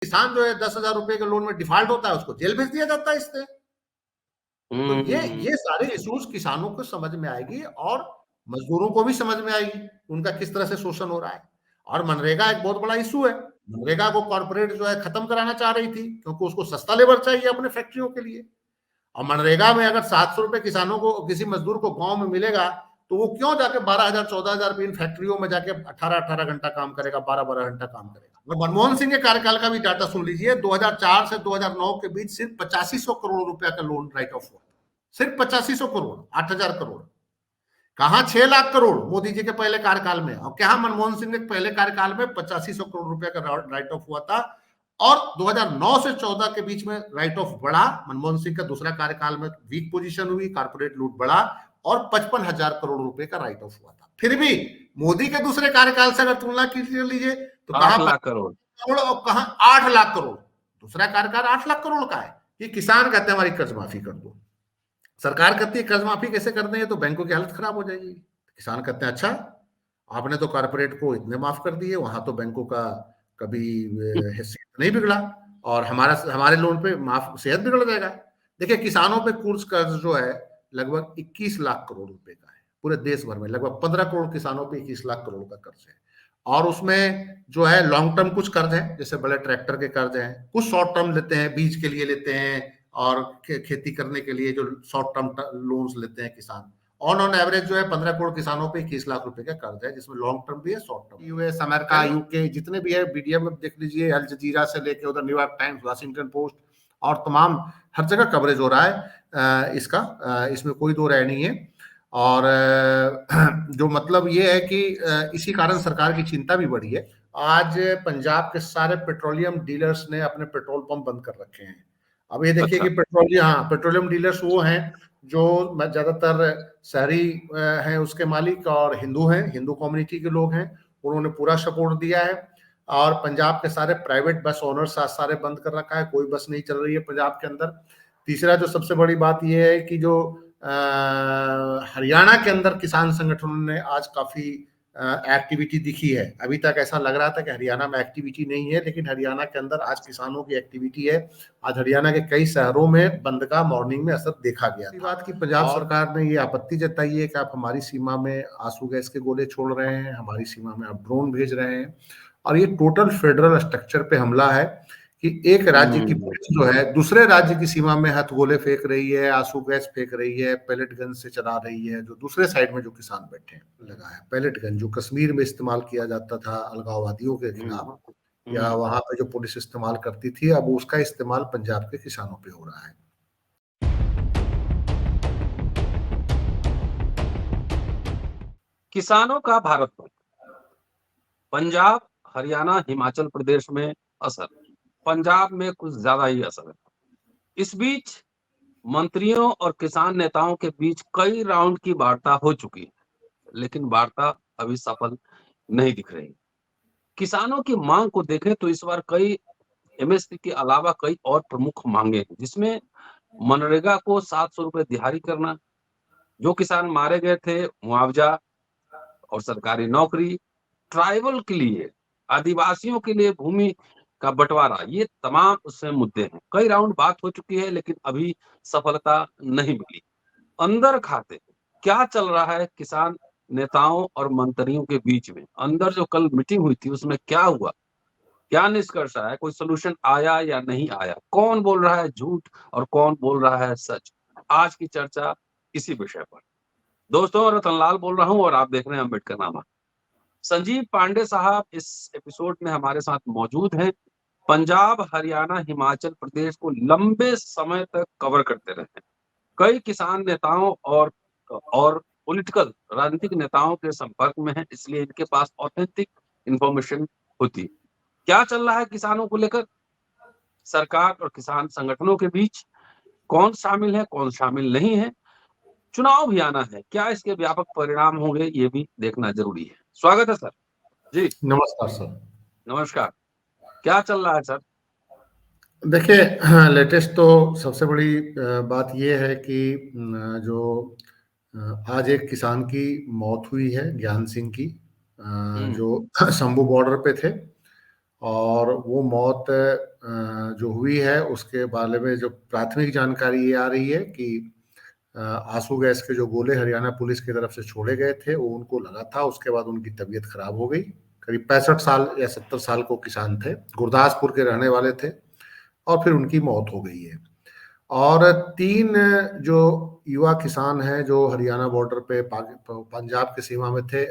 किसान जो है 10,000 रुपए के लोन में डिफॉल्ट होता है, उसको जेल भेज दिया जाता है इससे। तो ये सारे इश्यूज किसानों को समझ में आएगी और मजदूरों को भी समझ में आएगी उनका किस तरह से शोषण हो रहा है। और मनरेगा एक बहुत बड़ा इशू है। मनरेगा को कॉर्पोरेट जो है खत्म कराना चाह रही थी, क्योंकि उसको सस्ता लेबर चाहिए अपने फैक्ट्रियों के लिए। और मनरेगा में अगर 700 रुपए किसानों को, किसी मजदूर को गांव में मिलेगा, तो वो क्यों जाके 12,000 14,000 रुपए इन फैक्ट्रियों में जाके 18-18 घंटा काम करेगा, 12-12 घंटा काम करेगा। और मनमोहन सिंह के कार्यकाल का भी डाटा सुन लीजिए, 2004 से 2009 के बीच सिर्फ 8500 करोड़ रुपया का लोन राइट ऑफ हुआ, सिर्फ 8500 करोड़, 8,000 करोड़। कहा 6 लाख करोड़ मोदी जी के पहले कार्यकाल में, और क्या मनमोहन सिंह के पहले कार्यकाल में 8500 करोड़ रुपया का राइट ऑफ हुआ था। और 2009 से 14 के बीच में राइट ऑफ बढ़ा, मनमोहन सिंह का दूसरा कार्यकाल में वीक पोजीशन हुई, कारपोरेट लूट बढ़ा और 55,000 करोड़ रुपए का राइट ऑफ हुआ था। फिर भी मोदी के दूसरे कार्यकाल से अगर तुलना कीजिए तो कहा 8 लाख करोड़ और कहा 8 लाख करोड़। दूसरा कार्यकाल 8 लाख करोड़ का है। कि किसान कहते हैं हमारी कर्ज माफी कर दो, सरकार कहती है कर्ज माफी कैसे कर दें, तो बैंकों की हालत खराब हो जाएगी। किसान कहते हैं अच्छा, आपने तो कारपोरेट को इतने माफ कर दिए, वहां तो बैंकों का कभी हैसियत नहीं बिगड़ा, और हमारे लोन पे माफ सेहत बिगड़ जाएगा। देखिए किसानों पे कुछ कर्ज जो है लगभग 21 लाख करोड़ रुपए का है। पूरे देश भर में लगभग 15 करोड़ किसानों पे 21 लाख करोड़ का कर्ज है। और उसमें जो है लॉन्ग टर्म कुछ कर्ज है, जैसे बड़े ट्रैक्टर के कर्ज हैं, कुछ शॉर्ट टर्म लेते हैं, बीज के लिए लेते हैं, और खेती करने के लिए जो शॉर्ट टर्म लोन्स लेते हैं किसान। ऑन एवरेज जो है 15 करोड़ किसानों पे 21 लाख रुपए का कर्ज है, जिसमें लॉन्ग टर्म भी है, short term. US, America, UK, जितने भी है मीडिया में देख लीजिए, अल जजीरा से लेके उधर न्यूयॉर्क टाइम्स, वाशिंगटन पोस्ट, और तमाम हर जगह कवरेज हो रहा है इसका, इसमें कोई दो राय नहीं है। और जो मतलब ये है कि इसी कारण सरकार की चिंता भी बढ़ी है। आज पंजाब के सारे पेट्रोलियम डीलर्स ने अपने पेट्रोल पंप बंद कर रखे हैं। अब ये देखिए कि पेट्रोलियम डीलर्स वो हैं जो ज्यादातर शहरी हैं उसके मालिक, और हिंदू हैं, हिंदू कम्युनिटी के लोग हैं, उन्होंने पूरा सपोर्ट दिया है। और पंजाब के सारे प्राइवेट बस ओनर्स सारे बंद कर रखा है, कोई बस नहीं चल रही है पंजाब के अंदर। तीसरा जो सबसे बड़ी बात यह है कि जो हरियाणा के अंदर किसान संगठनों ने आज काफी एक्टिविटी दिखी है। अभी तक ऐसा लग रहा था कि हरियाणा में एक्टिविटी नहीं है, लेकिन हरियाणा के अंदर आज किसानों की एक्टिविटी है। आज हरियाणा के कई शहरों में बंद का मॉर्निंग में असर देखा गया। बात की पंजाब सरकार ने ये आपत्ति जताई है कि आप हमारी सीमा में आंसू गैस के गोले छोड़ रहे हैं, हमारी सीमा में आप ड्रोन भेज रहे हैं, और ये टोटल फेडरल स्ट्रक्चर पे हमला है कि एक राज्य की पुलिस जो है दूसरे राज्य की सीमा में हथगोले फेंक रही है, आंसू गैस फेंक रही है, पैलेट गन से चला रही है, जो दूसरे साइड में जो किसान बैठे हैं लगा है। पैलेट गन जो कश्मीर में इस्तेमाल किया जाता था अलगाववादियों के खिलाफ, या वहां पे जो पुलिस इस्तेमाल करती थी, अब उसका इस्तेमाल पंजाब के किसानों पे हो रहा है। किसानों का भारत पर पंजाब, हरियाणा, हिमाचल प्रदेश में असर, पंजाब में कुछ ज्यादा ही असर है। इस बीच मंत्रियों और किसान नेताओं के बीच कई राउंड की वार्ता हो चुकी है, लेकिन वार्ता अभी सफल नहीं दिख रही। किसानों की मांग को देखें तो इस बार कई एमएसपी के अलावा कई और प्रमुख मांगे हैं, जिसमें मनरेगा को 700 रुपए दिहाड़ी करना, जो किसान मारे गए थे मुआवजा और सरकारी नौकरी, ट्राइबल के लिए, आदिवासियों के लिए भूमि का बंटवारा, ये तमाम उसमें मुद्दे हैं। कई राउंड बात हो चुकी है, लेकिन अभी सफलता नहीं मिली। अंदर खाते क्या चल रहा है किसान नेताओं और मंत्रियों के बीच में? अंदर जो कल मीटिंग हुई थी उसमें क्या हुआ, क्या निष्कर्ष आया, कोई सोल्यूशन आया या नहीं आया, कौन बोल रहा है झूठ और कौन बोल रहा है सच? आज की चर्चा इसी विषय पर। दोस्तों, रतनलाल बोल रहा हूं और आप देख रहे हैं अम्बेडकर नामा। संजीव पांडे साहब इस एपिसोड में हमारे साथ मौजूद हैं। पंजाब, हरियाणा, हिमाचल प्रदेश को लंबे समय तक कवर करते रहे हैं। कई किसान नेताओं और पॉलिटिकल राजनीतिक नेताओं के संपर्क में हैं, इसलिए इनके पास ऑथेंटिक इंफॉर्मेशन होती है। क्या चल रहा है किसानों को लेकर? सरकार और किसान संगठनों के बीच कौन शामिल है, कौन शामिल नहीं है? चुनाव भी आना है, क्या इसके व्यापक परिणाम होंगे, ये भी देखना जरूरी है। स्वागत है सर जी। नमस्कार सर। नमस्कार। क्या चल रहा है सर? देखिए, लेटेस्ट तो सबसे बड़ी बात यह है कि जो आज एक किसान की मौत हुई है, ज्ञान सिंह की, जो शंभू बॉर्डर पे थे, और वो मौत जो हुई है उसके बारे में जो प्राथमिक जानकारी ये आ रही है कि आंसू गैस के जो गोले हरियाणा पुलिस की तरफ से छोड़े गए थे वो उनको लगा था, उसके बाद उनकी तबीयत खराब हो गई। करीब 65 साल या 70 साल को किसान थे, गुरदासपुर के रहने वाले थे, और फिर उनकी मौत हो गई है। और 3 जो युवा किसान हैं जो हरियाणा बॉर्डर पे पंजाब की सीमा में थे,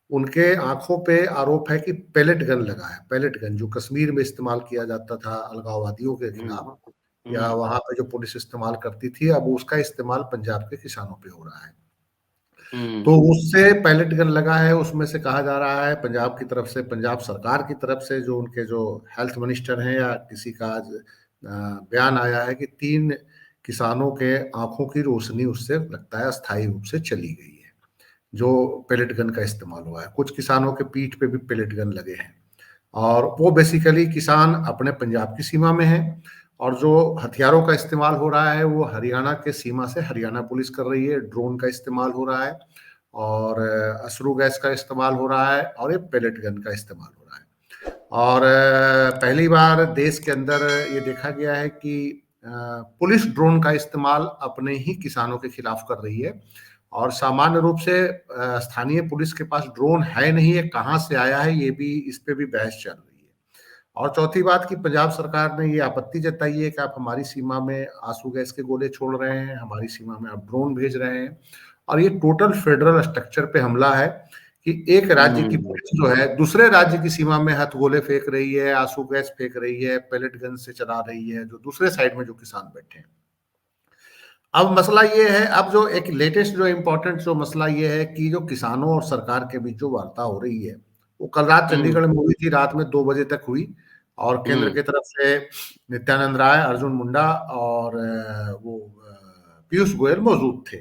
उनके आंखों पे आरोप है कि पैलेट गन लगा है। पैलेट गन जो कश्मीर में इस्तेमाल किया जाता था अलगाववादियों के खिलाफ, या वहां पे जो पुलिस इस्तेमाल करती थी, अब उसका इस्तेमाल पंजाब के किसानों पे हो रहा है। तो उससे पैलेट गन लगा है, उसमें से कहा जा रहा है पंजाब की तरफ से, पंजाब सरकार की तरफ से, जो उनके जो हेल्थ मिनिस्टर हैं या किसी का आज बयान आया है कि 3 किसानों के आंखों की रोशनी उससे लगता है अस्थायी रूप से चली गई है, जो पैलेट गन का इस्तेमाल हुआ है। कुछ किसानों के पीठ पे भी पैलेट गन लगे हैं, और वो बेसिकली किसान अपने पंजाब की सीमा में है, और जो हथियारों का इस्तेमाल हो रहा है वो हरियाणा के सीमा से हरियाणा पुलिस कर रही है। ड्रोन का इस्तेमाल हो रहा है, और अश्रु गैस का इस्तेमाल हो रहा है, और ये पैलेट गन का इस्तेमाल हो रहा है। और पहली बार देश के अंदर ये देखा गया है कि पुलिस ड्रोन का इस्तेमाल अपने ही किसानों के खिलाफ कर रही है, और सामान्य रूप से स्थानीय पुलिस के पास ड्रोन है नहीं है, कहाँ से आया है ये भी, इस पे भी बहस चल रही है। और चौथी बात कि पंजाब सरकार ने ये आपत्ति जताई है कि आप हमारी सीमा में आंसू गैस के गोले छोड़ रहे हैं, हमारी सीमा में आप ड्रोन भेज रहे हैं, और ये टोटल फेडरल स्ट्रक्चर पे हमला है कि एक राज्य की पुलिस जो है दूसरे राज्य की सीमा में हथगोले फेंक रही है, आंसू गैस फेंक रही है, पैलेट गन से चला रही है, जो दूसरे साइड में जो किसान बैठे हैं। अब मसला ये है, अब जो एक लेटेस्ट जो इम्पोर्टेंट जो मसला ये है कि जो किसानों और सरकार के बीच जो वार्ता हो रही है, वो कल रात चंडीगढ़ में हुई थी, रात में 2 बजे तक हुई, और केंद्र की तरफ से नित्यानंद राय, अर्जुन मुंडा और वो पीयूष गोयल मौजूद थे।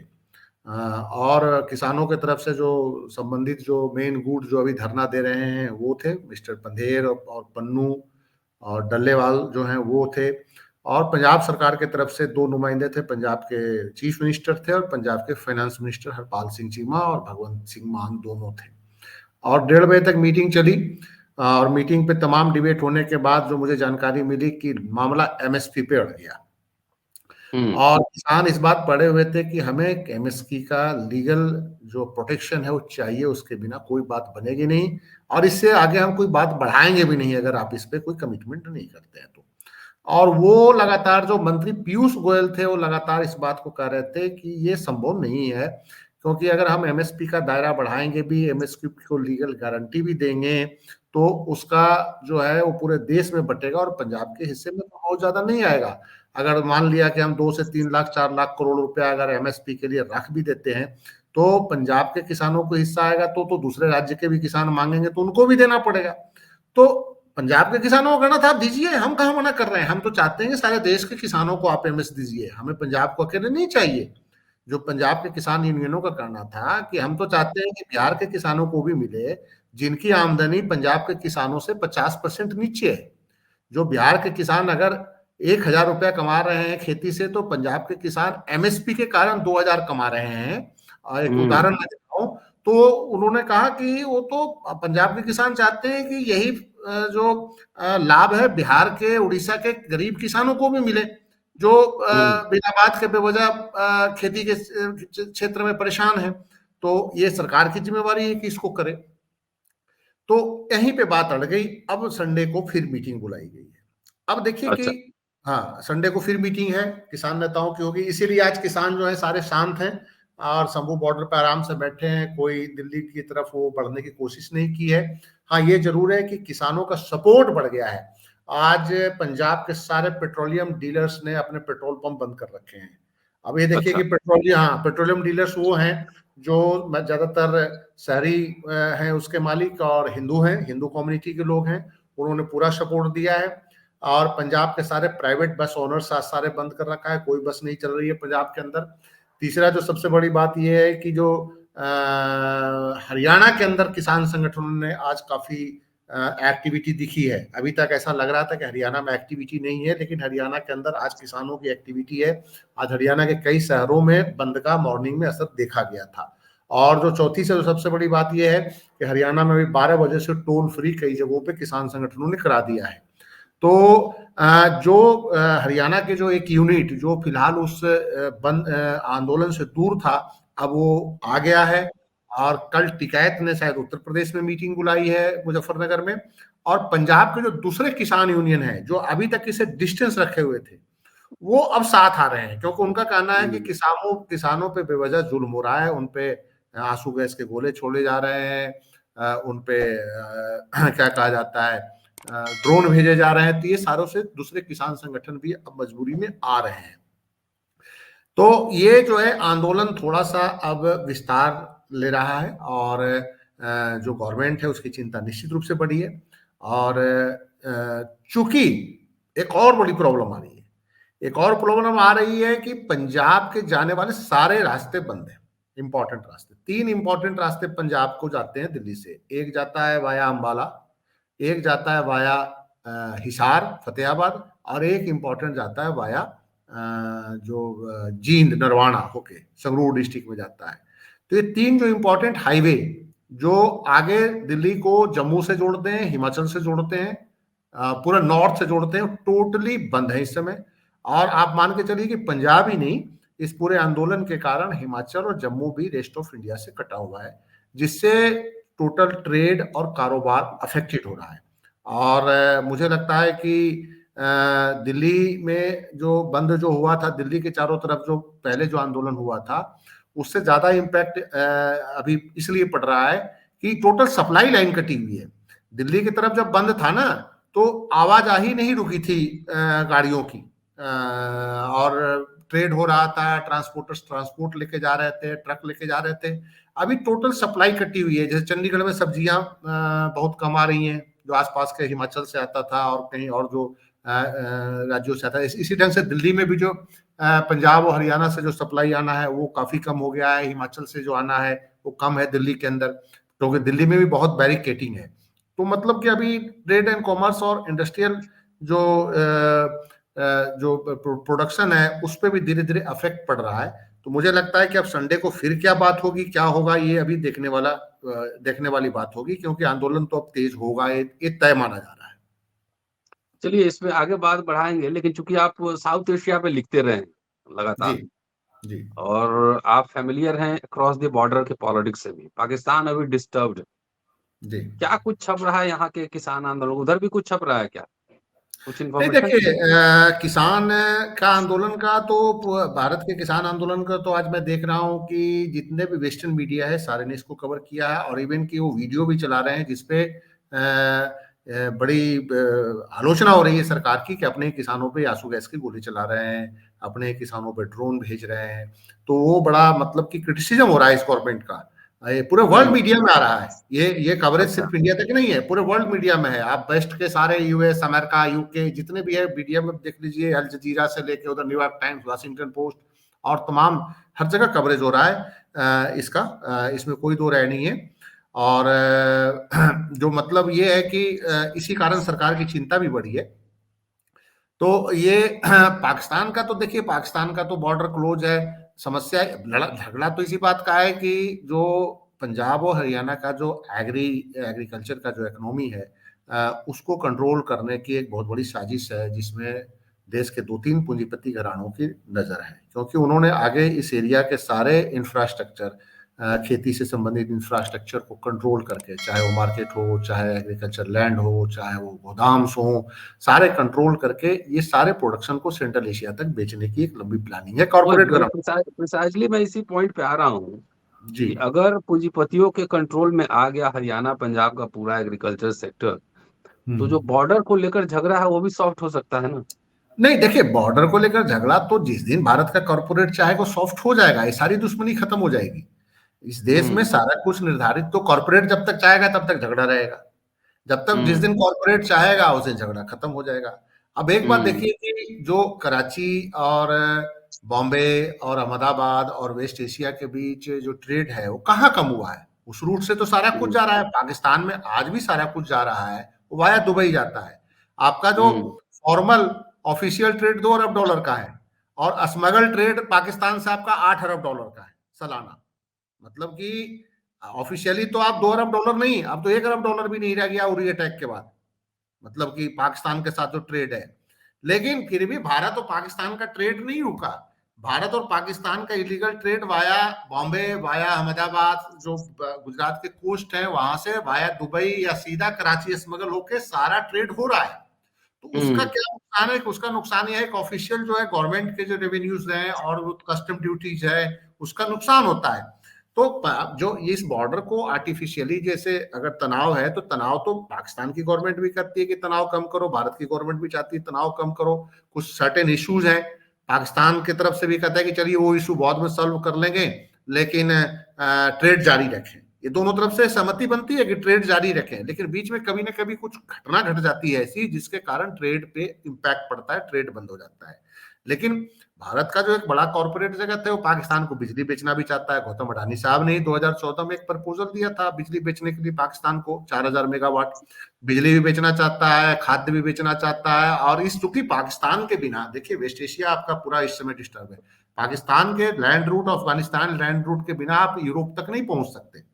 और किसानों की तरफ से जो संबंधित जो मेन गुट जो अभी धरना दे रहे हैं वो थे मिस्टर पंधेर और पन्नू और डल्लेवाल जो हैं वो थे, और पंजाब सरकार की तरफ से 2 नुमाइंदे थे, पंजाब के चीफ मिनिस्टर थे और पंजाब के फाइनेंस मिनिस्टर हरपाल सिंह चीमा और भगवंत सिंह मान दोनों थे। और 1:30 बजे तक मीटिंग चली, और मीटिंग पे तमाम डिबेट होने के बाद जो मुझे जानकारी मिली कि मामला एमएसपी पे अड़ गया, और किसान इस बात पड़े हुए थे कि हमें एमएसपी का लीगल जो प्रोटेक्शन है वो चाहिए, उसके बिना कोई बात बनेगी नहीं, और इससे आगे हम कोई बात बढ़ाएंगे भी नहीं अगर आप इस पे कोई कमिटमेंट नहीं करते हैं तो। और वो लगातार जो मंत्री पीयूष गोयल थे वो लगातार इस बात को कह रहे थे कि ये संभव नहीं है, क्योंकि अगर हम एमएसपी का दायरा बढ़ाएंगे भी, एमएसपी को लीगल गारंटी भी देंगे, तो उसका जो है वो पूरे देश में बटेगा और पंजाब के हिस्से में तो बहुत ज्यादा नहीं आएगा। अगर मान लिया कि हम 2 से 3 लाख 4 लाख करोड़ रुपया अगर एमएसपी के लिए रख भी देते हैं, तो पंजाब के किसानों को हिस्सा आएगा, तो दूसरे राज्य के भी किसान मांगेंगे तो उनको भी देना पड़ेगा। तो पंजाब के किसानों को करना था, आप दीजिए, हम कहाँ मना कर रहे हैं, हम तो चाहते हैं कि सारे देश के किसानों को आप एमएस दीजिए, हमें पंजाब को अकेले नहीं चाहिए। जो पंजाब के किसान यूनियनों का करना था कि हम तो चाहते हैं कि बिहार के किसानों को भी मिले, जिनकी आमदनी पंजाब के किसानों से 50% नीचे है। जो बिहार के किसान अगर 1,000 रुपया कमा रहे हैं खेती से, तो पंजाब के किसान एमएसपी के कारण 2,000 कमा रहे हैं। एक उदाहरण मैं देता हूँ, तो उन्होंने कहा कि वो तो पंजाब के किसान चाहते हैं कि यही जो लाभ है बिहार के, उड़ीसा के गरीब किसानों को भी मिले, जो बिना बात के बेवजह खेती के क्षेत्र में परेशान है। तो ये सरकार की जिम्मेवारी है कि इसको करे। तो यहीं पे बात अड़ गई। अब संडे को फिर मीटिंग बुलाई गई है। अब देखिए कि हाँ, संडे को फिर मीटिंग है, किसान नेताओं की होगी, इसीलिए आज किसान जो है सारे शांत हैं और शंभू बॉर्डर पर आराम से बैठे हैं, कोई दिल्ली की तरफ वो बढ़ने की कोशिश नहीं की है। हाँ, ये जरूर है कि किसानों का सपोर्ट बढ़ गया है। आज पंजाब के सारे पेट्रोलियम डीलर्स ने अपने पेट्रोल पंप बंद कर रखे हैं। अब ये देखिए कि पेट्रोलियम डीलर्स वो हैं जो ज्यादातर शहरी हैं उसके मालिक, और हिंदू हैं, हिंदू कम्युनिटी के लोग हैं, उन्होंने पूरा सपोर्ट दिया है। और पंजाब के सारे प्राइवेट बस ओनर्स सारे बंद कर रखा है, कोई बस नहीं चल रही है पंजाब के अंदर। तीसरा जो सबसे बड़ी बात यह है कि जो हरियाणा के अंदर किसान संगठनों ने आज काफी एक्टिविटी दिखी है। अभी तक ऐसा लग रहा था कि हरियाणा में एक्टिविटी नहीं है, लेकिन हरियाणा के अंदर आज किसानों की एक्टिविटी है। आज हरियाणा के कई शहरों में बंद का मॉर्निंग में असर देखा गया था। और जो चौथी से सबसे बड़ी बात यह है कि हरियाणा में भी 12 बजे से टोल फ्री कई जगहों पे किसान संगठनों ने करा दिया है। तो जो हरियाणा के जो एक यूनिट जो फिलहाल उस बंद आंदोलन से दूर था, अब वो आ गया है। और कल टिकैत ने शायद उत्तर प्रदेश में मीटिंग बुलाई है मुजफ्फरनगर में। और पंजाब के जो दूसरे किसान यूनियन है जो अभी तक इसे डिस्टेंस रखे हुए थे, वो अब साथ आ रहे हैं, क्योंकि उनका कहना है कि किसानों पे बेवजह जुल्म हो रहा है, उन पे आंसू गैस के गोले छोड़े जा रहे हैं, उन पे क्या कहा जाता है, ड्रोन भेजे जा रहे हैं। तो ये सारों से दूसरे किसान संगठन भी अब मजबूरी में आ रहे हैं। तो ये जो है आंदोलन थोड़ा सा अब विस्तार ले रहा है, और जो गवर्नमेंट है उसकी चिंता निश्चित रूप से बढ़ी है। और चूंकि एक और बड़ी प्रॉब्लम आ रही है, एक और प्रॉब्लम आ रही है कि पंजाब के जाने वाले सारे रास्ते बंद हैं। इंपॉर्टेंट रास्ते, 3 इंपॉर्टेंट रास्ते पंजाब को जाते हैं दिल्ली से। एक जाता है वाया अंबाला, एक जाता है वाया हिसार फतेहाबाद, और एक इंपॉर्टेंट जाता है वाया जींद नरवाना होके संगरूर डिस्ट्रिक्ट में जाता है। तो ये 3 जो इंपॉर्टेंट हाईवे जो आगे दिल्ली को जम्मू से जोड़ते हैं, हिमाचल से जोड़ते हैं, पूरा नॉर्थ से जोड़ते हैं, टोटली बंद है इस समय। और आप मान के चलिए कि पंजाब ही नहीं, इस पूरे आंदोलन के कारण हिमाचल और जम्मू भी रेस्ट ऑफ इंडिया से कटा हुआ है, जिससे टोटल ट्रेड और कारोबार अफेक्टेड हो रहा है। और मुझे लगता है कि दिल्ली में जो बंद जो हुआ था, दिल्ली के चारों तरफ जो पहले जो आंदोलन हुआ था, उससे ज्यादा इम्पैक्ट अभी इसलिए पड़ रहा है कि टोटल सप्लाई लाइन कटी हुई है। दिल्ली की तरफ जब बंद था ना, तो आवाजाही नहीं रुकी थी गाड़ियों की, और ट्रेड हो रहा था, ट्रांसपोर्टर्स ट्रांसपोर्ट लेके जा रहे थे, ट्रक लेके जा रहे थे। अभी टोटल सप्लाई कटी हुई है। जैसे चंडीगढ़ में सब्जियां बहुत कम आ रही हैं, जो आसपास के हिमाचल से आता था और कहीं और जो राज्यों से आता है। इसी ढंग से दिल्ली में भी जो पंजाब और हरियाणा से जो सप्लाई आना है वो काफी कम हो गया है। हिमाचल से जो आना है वो कम है दिल्ली के अंदर, क्योंकि दिल्ली में भी बहुत बैरिकेटिंग है। तो मतलब कि अभी ट्रेड एंड कॉमर्स और इंडस्ट्रियल जो प्रोडक्शन है उस पर भी धीरे धीरे अफेक्ट पड़ रहा है। तो मुझे लगता है कि अब संडे को फिर क्या बात होगी, क्या होगा, ये अभी देखने वाली बात होगी, क्योंकि आंदोलन तो अब तेज होगा, ये तय माना जा रहा है। चलिए इसमें आगे बात बढ़ाएंगे, लेकिन चूंकि आप साउथ एशिया पे लिखते रहे जी लगातार जी और आप फेमिलियर हैं अक्रॉस द बॉर्डर के पॉलिटिक्स से भी, पाकिस्तान अभी डिस्टर्ब्ड, जी। क्या कुछ छप रहा है यहाँ के किसान आंदोलन, उधर भी कुछ छप रहा है क्या, कुछ नहीं इन्फॉर्मेशन? देखिए, किसान का आंदोलन का तो भारत के किसान आंदोलन का तो आज मैं देख रहा हूँ कि जितने भी वेस्टर्न मीडिया है सारे ने इसको कवर किया है, और इवन की वो वीडियो भी चला रहे हैं जिसपे बड़ी आलोचना हो रही है सरकार की कि अपने किसानों पे आंसू गैस की गोली चला रहे हैं, अपने किसानों पे ड्रोन भेज रहे हैं। तो वो बड़ा मतलब कि क्रिटिसिज्म हो रहा है इस गवर्नमेंट का। ये पूरे वर्ल्ड मीडिया में आ रहा है, ये कवरेज अच्छा। सिर्फ इंडिया तक नहीं है, पूरे वर्ल्ड मीडिया में है। आप वेस्ट के सारे यूएस अमेरिका यूके जितने भी है मीडिया में देख लीजिए, अल जजीरा से लेके उधर न्यूयॉर्क टाइम्स, वाशिंगटन पोस्ट और तमाम हर जगह कवरेज हो रहा है इसका, इसमें कोई दो राय नहीं है। और जो मतलब ये है कि इसी कारण सरकार की चिंता भी बढ़ी है। तो ये पाकिस्तान का तो देखिए, पाकिस्तान का तो बॉर्डर क्लोज है। समस्या झगड़ा तो इसी बात का है कि जो पंजाब और हरियाणा का जो एग्रीकल्चर का जो इकोनॉमी है, उसको कंट्रोल करने की एक बहुत बड़ी साजिश है, जिसमें देश के 2-3 पूंजीपति घरानों की नजर है, क्योंकि उन्होंने आगे इस एरिया के सारे इंफ्रास्ट्रक्चर, खेती से संबंधित इंफ्रास्ट्रक्चर को कंट्रोल करके, चाहे वो मार्केट हो, चाहे एग्रीकल्चर लैंड हो, चाहे वो गोदाम्स हो, सारे कंट्रोल करके ये सारे प्रोडक्शन को सेंट्रल एशिया तक बेचने की एक लंबी प्लानिंग है कॉर्पोरेट गवर्नमेंट। प्रिसाइजली मैं इसी पॉइंट पे आ रहा हूँ जी कि अगर पूंजीपतियों के कंट्रोल में आ गया हरियाणा पंजाब का पूरा एग्रीकल्चर सेक्टर, तो जो बॉर्डर को लेकर झगड़ा है वो भी सॉफ्ट हो सकता है ना? नहीं देखिए, बॉर्डर को लेकर झगड़ा तो जिस दिन भारत का कॉर्पोरेट चाहेगा सॉफ्ट हो जाएगा, ये सारी दुश्मनी खत्म हो जाएगी। इस देश में सारा कुछ निर्धारित, तो कॉर्पोरेट जब तक चाहेगा तब तक झगड़ा रहेगा, जब तक जिस दिन कॉर्पोरेट चाहेगा उस दिन झगड़ा खत्म हो जाएगा। अब एक बात देखिए कि जो कराची और बॉम्बे और अहमदाबाद और वेस्ट एशिया के बीच जो ट्रेड है वो कहाँ कम हुआ है? उस रूट से तो सारा कुछ जा रहा है। पाकिस्तान में आज भी सारा कुछ जा रहा है, वो वाया दुबई जाता है। आपका जो फॉर्मल ऑफिशियल ट्रेड $2 अरब का है, और स्मगल ट्रेड पाकिस्तान से आपका $8 अरब का है सालाना। मतलब कि ऑफिशियली तो आप $2 अरब नहीं, अब तो $1 अरब भी नहीं रह गया उरी अटैक के बाद, मतलब कि पाकिस्तान के साथ जो ट्रेड है। लेकिन फिर भी भारत और पाकिस्तान का ट्रेड नहीं रुका। भारत और पाकिस्तान का illegal trade via Bombay, via Ahmedabad, जो गुजरात के कोस्ट है वहां से वाया दुबई या सीधा कराची स्मगल होके सारा ट्रेड हो रहा है। तो उसका क्या नुकसान है? उसका नुकसान यह है कि ऑफिशियल जो है गवर्नमेंट के जो रेवेन्यूज हैं और कस्टम ड्यूटीज है उसका नुकसान होता है। तो जो इस बॉर्डर को आर्टिफिशियली जैसे अगर तनाव है तो तनाव तो पाकिस्तान की गवर्नमेंट भी करती है कि तनाव कम करो, भारत की गवर्नमेंट भी चाहती है तनाव कम करो। कुछ सर्टेन इश्यूज हैं, पाकिस्तान की तरफ से भी कहता है कि चलिए वो इशू बाद में सॉल्व कर लेंगे, लेकिन ट्रेड जारी रखें। ये दोनों तरफ से सहमति बनती है कि ट्रेड जारी रखें, लेकिन बीच में कभी ना कभी कुछ घटना घट जाती है ऐसी जिसके कारण ट्रेड पे इम्पैक्ट पड़ता है, ट्रेड बंद हो जाता है। लेकिन भारत का जो एक बड़ा कॉर्पोरेट जगत है वो पाकिस्तान को बिजली बेचना भी चाहता है। गौतम अडानी साहब ने 2014 में एक प्रपोजल दिया था बिजली बेचने के लिए पाकिस्तान को, 4000 मेगावाट बिजली भी बेचना चाहता है, खाद्य भी बेचना चाहता है। और इस चूंकि पाकिस्तान के बिना, देखिए वेस्ट एशिया आपका पूरा इस समय डिस्टर्ब है, पाकिस्तान के land route, Afghanistan land route के बिना आप यूरोप तक नहीं पहुंच सकते।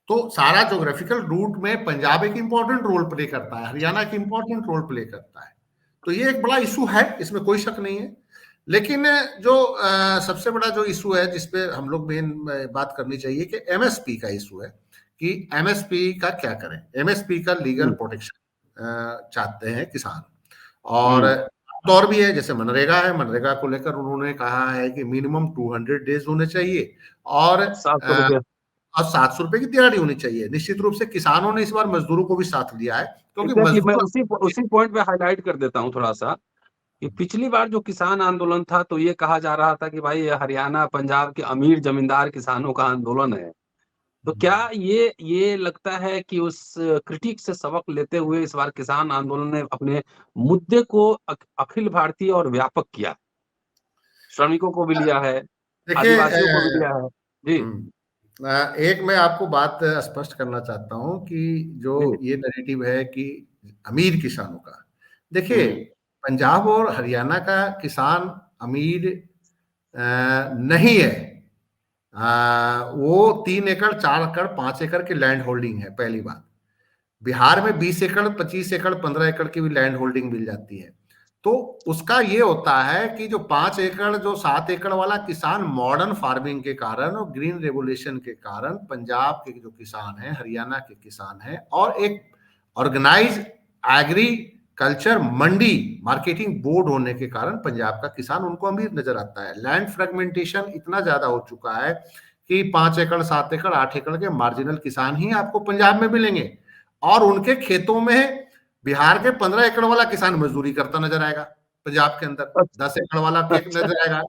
तो सारा ज्योग्राफिकल रूट में पंजाब एक इंपॉर्टेंट रोल प्ले करता है, हरियाणा एक इंपॉर्टेंट रोल प्ले करता है। तो ये एक बड़ा इशू है, इसमें कोई शक नहीं है। लेकिन जो सबसे बड़ा जो इशू है जिसपे हम लोग मेन बात करनी चाहिए कि एमएसपी का इशू है कि एमएसपी का क्या करें। एमएसपी का लीगल प्रोटेक्शन चाहते हैं किसान, और दौर भी है जैसे मनरेगा है, मनरेगा को लेकर उन्होंने कहा है कि मिनिमम 200 डेज होने चाहिए और 700 रुपए की दिहाड़ी होनी चाहिए। निश्चित रूप से किसानों ने इस बार मजदूरों को भी साथ लिया है क्योंकि एग्जैक्टली, मैं मजदूर उसी पॉइंट पे हाईलाइट कर देता हूँ थोड़ा सा कि पिछली बार जो किसान आंदोलन था तो ये कहा जा रहा था कि भाई ये हरियाणा पंजाब के अमीर जमींदार किसानों का आंदोलन है। तो क्या ये लगता है कि उस क्रिटिक से सबक लेते हुए इस बार किसान आंदोलन ने अपने मुद्दे को अखिल भारतीय और व्यापक किया, श्रमिकों को भी लिया है, देखिए आदिवासियों को भी लिया है? जी एक मैं आपको बात स्पष्ट करना चाहता हूं कि जो जी। ये नैरेटिव है कि अमीर किसानों का, देखिए पंजाब और हरियाणा का किसान अमीर नहीं है। वो 3 एकड़ 4 एकड़ 5 एकड़ की लैंड होल्डिंग है, पहली बात। बिहार में 20 एकड़ 25 एकड़ 15 एकड़ की भी लैंड होल्डिंग मिल जाती है। तो उसका ये होता है कि जो 5 एकड़ जो 7 एकड़ वाला किसान मॉडर्न फार्मिंग के कारण और ग्रीन रेवोल्यूशन के कारण पंजाब के जो किसान हैं, हरियाणा के किसान हैं, और एक ऑर्गेनाइज एग्रीकल्चर मंडी मार्केटिंग बोर्ड होने के कारण पंजाब का किसान उनको अमीर नजर आता है। लैंड फ्रेगमेंटेशन इतना ज्यादा हो चुका है कि 5 एकड़ 7 एकड़ 8 एकड़ के मार्जिनल किसान ही आपको पंजाब में मिलेंगे, और उनके खेतों में बिहार के 15 एकड़ वाला किसान मजदूरी करता नजर आएगा, पंजाब के अंदर 10 एकड़ वाला नजर आएगा।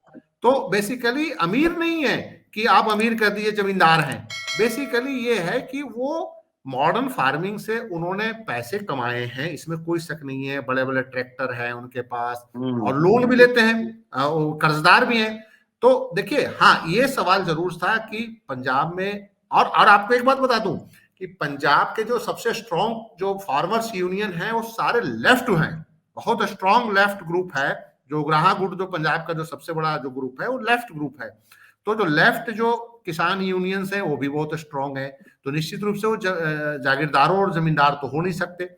तो बेसिकली अमीर नहीं है कि आप अमीर कर दिए जमींदार हैं, बेसिकली ये है कि वो मॉडर्न फार्मिंग से उन्होंने पैसे कमाए हैं, इसमें कोई शक नहीं है। बड़े बड़े ट्रैक्टर हैं उनके पास और लोन भी लेते हैं, कर्जदार भी हैं। तो देखिए हाँ, ये सवाल जरूर था कि पंजाब में, और आपको एक बात बता दूं कि पंजाब के जो सबसे स्ट्रॉन्ग जो फार्मर्स यूनियन है वो सारे लेफ्ट हैं, बहुत स्ट्रॉन्ग लेफ्ट ग्रुप है। जो ग्राहा गुट जो पंजाब का जो सबसे बड़ा जो ग्रुप है वो लेफ्ट ग्रुप है। तो जो लेफ्ट जो किसान यूनियंस हैं वो भी बहुत स्ट्रॉन्ग है। तो निश्चित रूप से वो जागीरदारों और जमींदार तो हो नहीं सकते।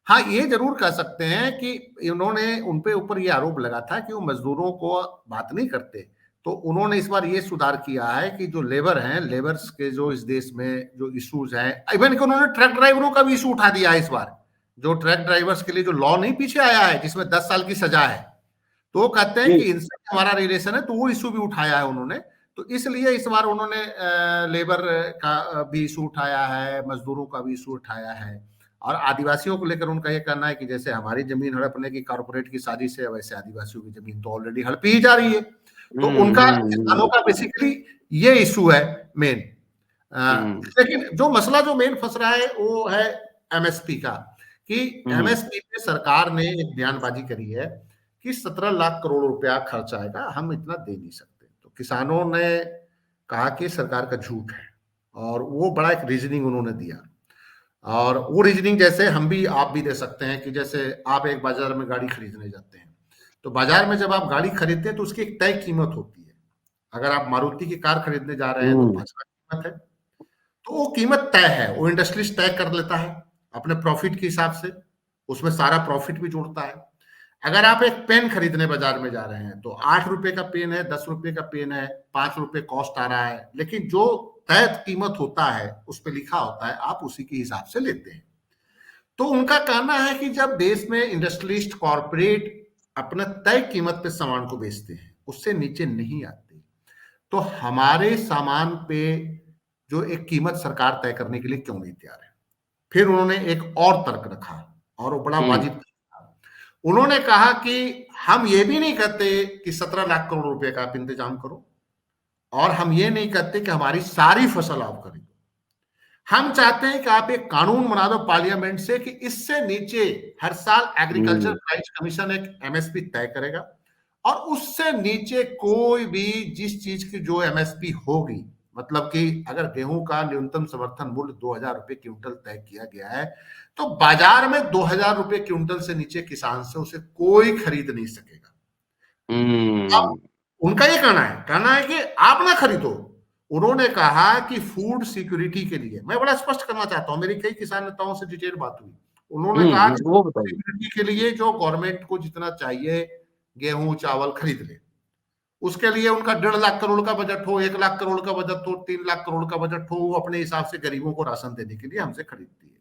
हाँ, ये जरूर कह सकते हैं कि उन्होंने उनपे ऊपर ये आरोप लगा था कि वो मजदूरों को बात नहीं करते। तो उन्होंने इस बार ये सुधार किया है कि जो लेबर हैं, लेबर्स के जो इस देश में जो इश्यूज हैं, इवन कि उन्होंने ट्रक ड्राइवरों का भी इशू उठा दिया है इस बार। जो ट्रक ड्राइवर्स के लिए जो लॉ नहीं पीछे आया है जिसमें 10 साल की सजा है, तो वो कहते हैं कि इनसे हमारा रिलेशन है, तो वो इशू भी उठाया है उन्होंने। तो इसलिए इस बार उन्होंने लेबर का भी इशू उठाया है, मजदूरों का भी इशू उठाया है। और आदिवासियों को लेकर उनका ये कहना है कि जैसे हमारी जमीन हड़पने की कारपोरेट की साजिश है, वैसे आदिवासियों की जमीन तो ऑलरेडी हड़पी ही जा रही है। तो उनका किसानों का बेसिकली ये इशू है मेन। लेकिन जो मसला जो मेन फंस रहा है वो है एमएसपी का, कि एमएसपी पे सरकार ने एक बयानबाजी करी है कि 17 लाख करोड़ रुपया खर्च आएगा, हम इतना दे नहीं सकते। तो किसानों ने कहा कि सरकार का झूठ है, और वो बड़ा एक रीजनिंग उन्होंने दिया। और वो रीजनिंग जैसे हम भी आप भी दे सकते हैं कि जैसे आप एक बाजार में गाड़ी खरीदने जाते हैं, तो बाजार में जब आप गाड़ी खरीदते हैं तो उसकी एक तय कीमत होती है। अगर आप मारुति की कार खरीदने जा रहे हैं तो 5 लाख कीमत है, तो वो कीमत तय है, वो इंडस्ट्रीज तय कर लेता है अपने प्रॉफिट के हिसाब से, उसमें सारा प्रॉफिट भी जोड़ता है। अगर आप एक पेन खरीदने बाजार में जा रहे हैं तो 8 रुपए का पेन है, 10 रुपए का पेन है, 5 रुपए कॉस्ट आ रहा है, लेकिन जो तय कीमत होता है उस पर लिखा होता है, आप उसी के हिसाब से लेते हैं। तो उनका कहना है कि जब देश में इंडस्ट्रियलिस्ट कॉर्पोरेट अपना तय कीमत पे सामान को बेचते हैं, उससे नीचे नहीं आते, तो हमारे सामान पे जो एक कीमत सरकार तय करने के लिए क्यों नहीं तैयार है। फिर उन्होंने एक और तर्क रखा और वो बड़ा वाजिब था। उन्होंने कहा कि हम ये भी नहीं कहते कि 17 लाख करोड़ रुपए का आप इंतजाम करो, और हम ये नहीं कहते कि हमारी सारी फसल आप खरीदो। हम चाहते हैं कि आप एक कानून बना दो पार्लियामेंट से कि इससे नीचे हर साल एग्रीकल्चर प्राइस कमीशन एक एमएसपी तय करेगा, और उससे नीचे कोई भी जिस चीज की जो एमएसपी होगी, मतलब कि अगर गेहूं का न्यूनतम समर्थन मूल्य 2000 रुपए क्विंटल तय किया गया है, तो बाजार में 2000 रुपए क्विंटल से नीचे किसान से उसे कोई खरीद नहीं सकेगा। अब उनका ये कहना है कि आप ना खरीदो। उन्होंने कहा कि फूड सिक्योरिटी के लिए, मैं बड़ा स्पष्ट करना चाहता हूं, मेरी कई किसान नेताओं से डिटेल बात हुई, उन्होंने कहा कि वो बताइए। सिक्योरिटी के लिए जो गवर्नमेंट को जितना चाहिए गेहूं चावल खरीद ले, उसके लिए उनका 1.5 लाख करोड़ का बजट हो, 1 लाख करोड़ का बजट हो, 3 लाख करोड़ का बजट हो, वो अपने हिसाब से गरीबों को राशन देने के लिए हमसे खरीदती है।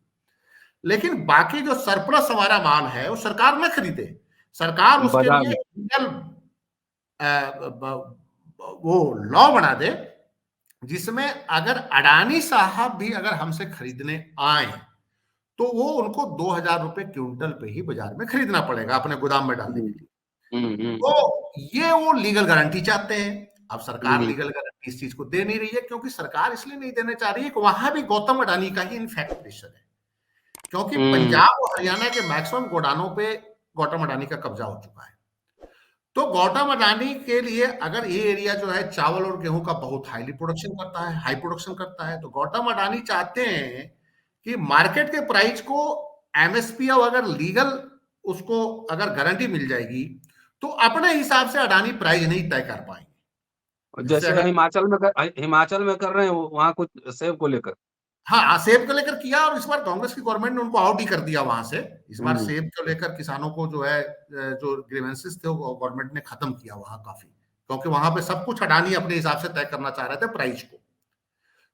लेकिन बाकी जो सरप्लस हमारा माल है वो सरकार न खरीदे, सरकार उसके बाजार लिए में वो लॉ बना दे जिसमें अगर अडानी साहब भी अगर हमसे खरीदने आए तो वो उनको 2000 रुपए क्विंटल पे ही बाजार में खरीदना पड़ेगा अपने गोदाम में डालने के लिए। तो ये वो लीगल गारंटी चाहते हैं। अब सरकार लीगल गारंटी इस चीज को दे नहीं रही है, क्योंकि सरकार इसलिए नहीं देना चाह रही है कि वहां भी गौतम अडानी का ही इनफैक्ट प्रेशर है, क्योंकि पंजाब और हरियाणा के मैक्सिमम गोडानों पे गौतम अडानी का कब्जा हो चुका है। तो गौतम अडानी के लिए अगर ये एरिया जो है चावल और गेहूं का बहुत हाई प्रोडक्शन करता है, तो गौतम अडानी चाहते हैं कि मार्केट के प्राइस को एमएसपी और अगर लीगल उसको अगर गारंटी मिल जाएगी तो अपने हिसाब से अडानी प्राइस नहीं तय कर पाएंगे। जैसे हिमाचल में कर रहे हैं वहां कुछ सेब को लेकर। हाँ, सेब को लेकर किया, और इस बार कांग्रेस की गवर्नमेंट ने उनको आउट ही कर दिया वहां से। इस बार सेब को लेकर किसानों को जो है जो ग्रीवेंसेस थे वो गवर्नमेंट ने खत्म किया वहां काफी, क्योंकि वहां पे सब कुछ अडानी अपने हिसाब से तय करना चाह रहे थे प्राइस को।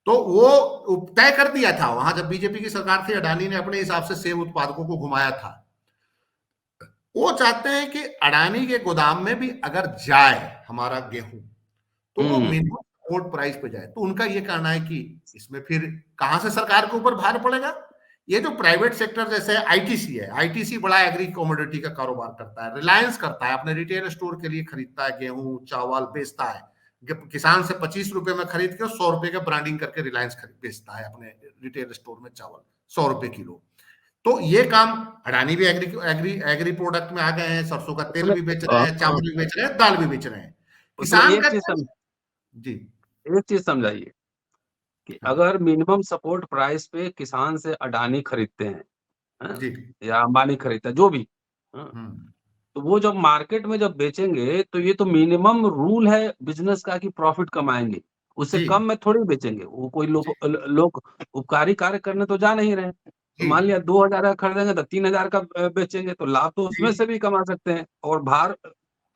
तो वो तय कर दिया था वहां, जब बीजेपी की सरकार थी अडानी ने अपने हिसाब से सेब उत्पादकों को घुमाया था। वो चाहते हैं कि अडानी के गोदाम में भी अगर जाए हमारा गेहूं तो वो मिनिमम सपोर्ट प्राइस पे जाए। तो उनका ये कहना है कि इसमें फिर कहां से सरकार के ऊपर भार पड़ेगा। ये जो प्राइवेट सेक्टर जैसे आईटीसी है, आईटीसी बड़ा एग्री कमोडिटी का कारोबार करता है, रिलायंस करता है, अपने रिटेल स्टोर के लिए खरीदता है गेहूं चावल बेचता है, किसान से 25 रुपए में खरीद के 100 रुपए का ब्रांडिंग करके रिलायंस बेचता है अपने रिटेल स्टोर में चावल 100 रुपए किलो। तो ये काम अडानी भी एग्री प्रोडक्ट में आ गए हैं, सरसों का तेल भी बेच रहे हैं, चावल भी बेच रहे हैं, दाल भी बेच रहे हैं। किसान का जी एक चीज समझाइए कि अगर मिनिमम सपोर्ट प्राइस पे किसान से अडानी खरीदते हैं या अंबानी खरीदता है जो भी, तो वो जब मार्केट में जब बेचेंगे तो ये तो मिनिमम रूल है बिजनेस का कि प्रॉफिट कमाएंगे, उससे कम में थोड़ी बेचेंगे। वो कोई लोग उपकारी कार्य करने तो जा नहीं रहे। तो मान लिया 2000 का खरीदेंगे तो 3000 का बेचेंगे, तो लाभ तो उसमें से भी कमा सकते हैं और भार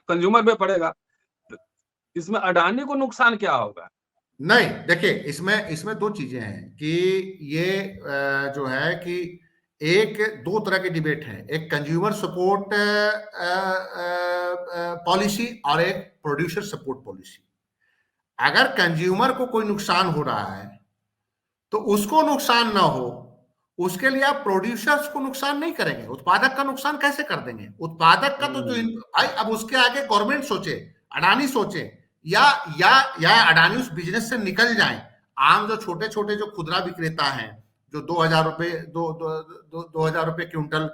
कंज्यूमर पे पड़ेगा। इसमें अडानी को नुकसान क्या होगा? नहीं, देखिए इसमें दो चीजें हैं कि ये जो है कि एक दो तरह की डिबेट है, एक कंज्यूमर सपोर्ट पॉलिसी और एक प्रोड्यूसर सपोर्ट पॉलिसी। अगर कंज्यूमर को कोई नुकसान हो रहा है तो उसको नुकसान ना हो, उसके लिए आप प्रोड्यूसर्स को नुकसान नहीं करेंगे, उत्पादक का नुकसान कैसे कर देंगे? उत्पादक का तो जो भाई, अब उसके आगे गवर्नमेंट सोचे, अडानी सोचे, या अडानी उस बिजनेस से निकल जाए। आम जो छोटे छोटे जो खुदरा विक्रेता हैं जो 2000 रुपए 2000 रुपए क्विंटल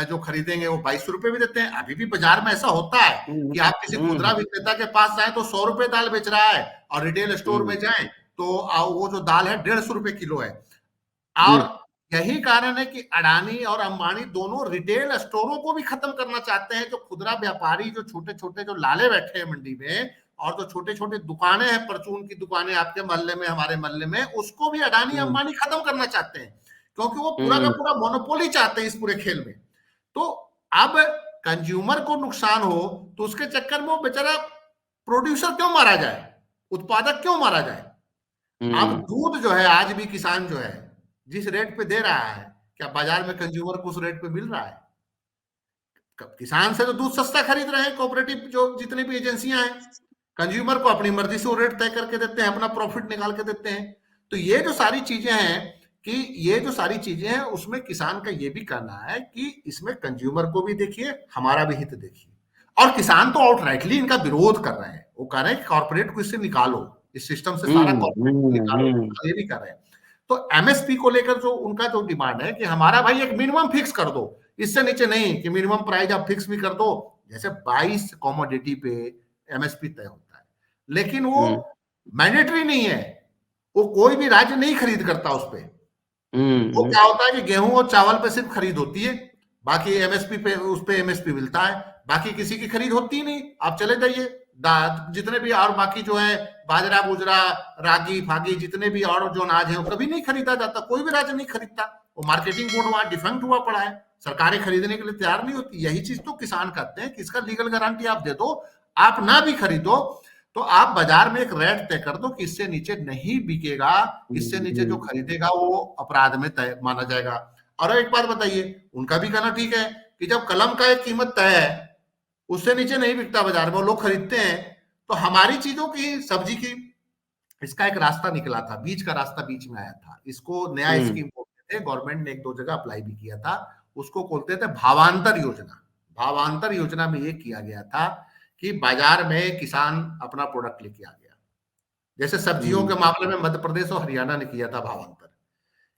जो खरीदेंगे वो 22 रुपए भी देते हैं। अभी भी बाजार में ऐसा होता है कि आप किसी खुदरा विक्रेता के पास जाए तो 100 रुपए दाल बेच रहा है, और रिटेल स्टोर में जाए तो वो जो दाल है 150 रुपए किलो है। और यही कारण है कि अडानी और अंबानी दोनों रिटेल स्टोरों को भी खत्म करना चाहते हैं। जो खुदरा व्यापारी जो छोटे छोटे जो लाले बैठे हैं मंडी में और जो छोटे छोटे दुकानें हैं, परचून की दुकानें आपके मोहल्ले में, हमारे मोहल्ले में, उसको भी अडानी अंबानी खत्म करना चाहते हैं, क्योंकि वो पूरा का पूरा मोनोपोली चाहते हैं इस पूरे खेल में। तो अब कंज्यूमर को नुकसान हो तो उसके चक्कर में वो बेचारा प्रोड्यूसर क्यों मारा जाए, उत्पादक क्यों मारा जाए। अब दूध जो है, आज भी किसान जो है जिस रेट पे दे रहा है, क्या बाजार में कंज्यूमर को उस रेट पे मिल रहा है? किसान से तो दूध सस्ता खरीद रहे हैं कोऑपरेटिव जो जितनी भी एजेंसियां हैं, कंज्यूमर को अपनी मर्जी से वो रेट तय करके देते हैं, अपना प्रॉफिट निकाल के देते हैं। तो ये जो सारी चीजें हैं कि ये जो सारी चीजें हैं उसमें किसान का ये भी कहना है कि इसमें कंज्यूमर को भी देखिए, हमारा भी हित देखिए। और किसान तो आउटराइटली इनका विरोध कर रहे हैं, वो कह रहे हैं कि कॉर्पोरेट को इससे निकालो, इस सिस्टम से सारा कॉर्पोरेट निकालो, ये भी कर रहे हैं। तो एमएसपी को लेकर जो उनका जो डिमांड है कि हमारा भाई एक मिनिमम फिक्स कर दो, इससे नीचे नहीं, कि मिनिमम प्राइस आप फिक्स भी कर दो, जैसे 22 कमोडिटी पे एमएसपी तय होता है, लेकिन वो मैंडेटरी नहीं है, वो कोई भी राज्य नहीं खरीद करता उस पे। वो क्या होता है कि गेहूं और चावल पे सिर्फ खरीद होती है, बाकी एमएसपी पे, उस पे एमएसपी मिलता है, बाकी किसी की खरीद होती ही नहीं। आप चले जाइए जितने भी और बाकी जो है बाजरा बुजरा रागी फागी जितने भी और जो अनाज है वो कभी नहीं खरीदा जाता, कोई भी राज्य नहीं खरीदता, वो मार्केटिंग बोर्ड वहां डिफंक्ट हुआ पड़ा है, सरकारें खरीदने के लिए तैयार नहीं होती। यही चीज तो किसान कहते हैं कि इसका लीगल गारंटी आप दे दो, आप ना भी खरीदो तो आप बाजार में एक रेट तय कर दो कि इससे नीचे नहीं बिकेगा, इससे नीचे जो खरीदेगा वो अपराध में तय माना जाएगा। और एक बात बताइए, उनका भी कहना ठीक है कि जब कलम का एक कीमत तय है, उससे नीचे नहीं बिकता बाजार में, लोग खरीदते हैं, तो हमारी चीजों की, सब्जी की, इसका एक रास्ता निकला था, बीच का रास्ता बीच में आया था, इसको नया स्कीम बोलते थे, गवर्नमेंट ने 1-2 जगह अप्लाई भी किया था, उसको बोलते थे भावांतर योजना। भावांतर योजना में ये किया गया था कि बाजार में किसान अपना प्रोडक्ट लेके आ गया, जैसे सब्जियों के मामले में मध्य प्रदेश और हरियाणा ने किया था भावांतर,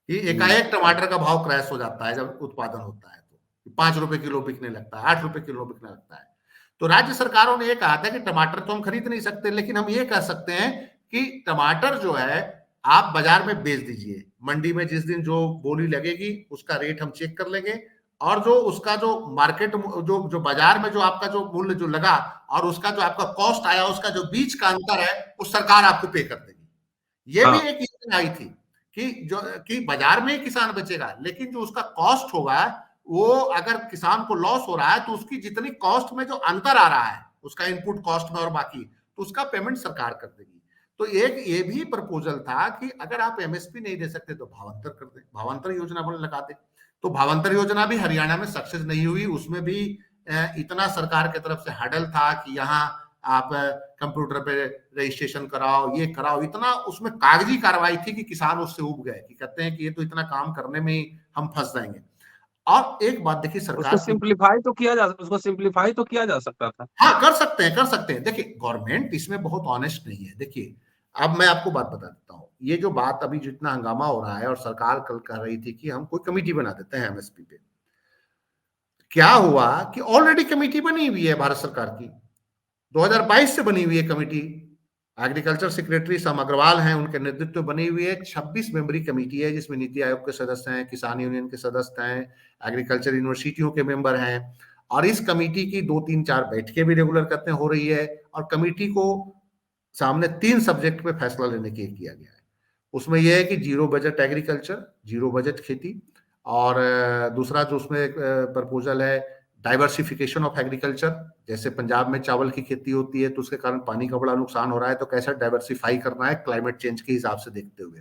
कि एकाएक टमाटर का भाव क्रैश हो जाता है जब उत्पादन होता है, तो 5 रुपए किलो बिकने लगता है, 8 रुपए किलो बिकने लगता है। तो राज्य सरकारों ने ये कहा था कि टमाटर तो हम खरीद नहीं सकते, लेकिन हम ये कह सकते हैं कि टमाटर जो है आप बाजार में बेच दीजिए, मंडी में जिस दिन जो बोली लगेगी उसका रेट हम चेक कर लेंगे, और जो उसका जो मार्केट जो जो बाजार में जो आपका जो मूल्य जो लगा और उसका जो आपका कॉस्ट आया, उसका जो बीच का अंतर है वो सरकार आपको पे कर देगी। ये भी एक योजना आई थी कि जो कि बाजार में ही किसान बचेगा, लेकिन जो उसका कॉस्ट होगा, वो अगर किसान को लॉस हो रहा है तो उसकी जितनी कॉस्ट में जो अंतर आ रहा है, उसका इनपुट कॉस्ट में और बाकी, तो उसका पेमेंट सरकार कर देगी। तो एक ये भी प्रपोजल था कि अगर आप एमएसपी नहीं दे सकते तो भावांतर कर दे, भावांतर योजना बन लगा दे। तो भावांतर योजना भी हरियाणा में सक्सेस नहीं हुई, उसमें भी इतना सरकार की तरफ से हडल था कि यहाँ आप कंप्यूटर पे रजिस्ट्रेशन कराओ, ये कराओ, इतना उसमें कागजी कार्रवाई थी कि किसान उससे उब गए, कि कहते हैं कि ये तो इतना काम करने में ही हम फंस जाएंगे। और एक बात देखिए, सरकार उसको सिंप्लीफाई तो किया जा सकता था। हाँ, कर सकते हैं, कर सकते हैं। देखिए, गवर्नमेंट इसमें बहुत ऑनेस्ट नहीं है। देखिए, अब मैं आपको बात बता देता हूँ, ये जो बात अभी जितना हंगामा हो रहा है और सरकार कल कह रही थी कि हम कोई कमेटी बना देते हैं एमएसपी पे, क्या हुआ कि ऑलरेडी कमेटी बनी हुई है भारत सरकार की, 2022 से बनी हुई है कमेटी, एग्रीकल्चर सेक्रेटरी सम अग्रवाल हैं, उनके नेतृत्व बनी हुई है, 26 मेंबरी कमेटी है, जिसमें नीति आयोग के सदस्य हैं, किसान यूनियन के सदस्य हैं, एग्रीकल्चर यूनिवर्सिटियों के मेंबर हैं, और इस कमेटी की 2-3-4 बैठकें भी रेगुलर करते हो रही है, और कमेटी को सामने 3 सब्जेक्ट पे फैसला लेने के किया गया है। उसमें यह है कि zero budget agriculture, zero budget खेती, और दूसरा जो उसमें प्रपोजल है डाइवर्सिफिकेशन ऑफ एग्रीकल्चर, जैसे पंजाब में चावल की खेती होती है तो उसके कारण पानी का बड़ा नुकसान हो रहा है, तो कैसे डाइवर्सिफाई करना है क्लाइमेट चेंज के हिसाब से देखते हुए।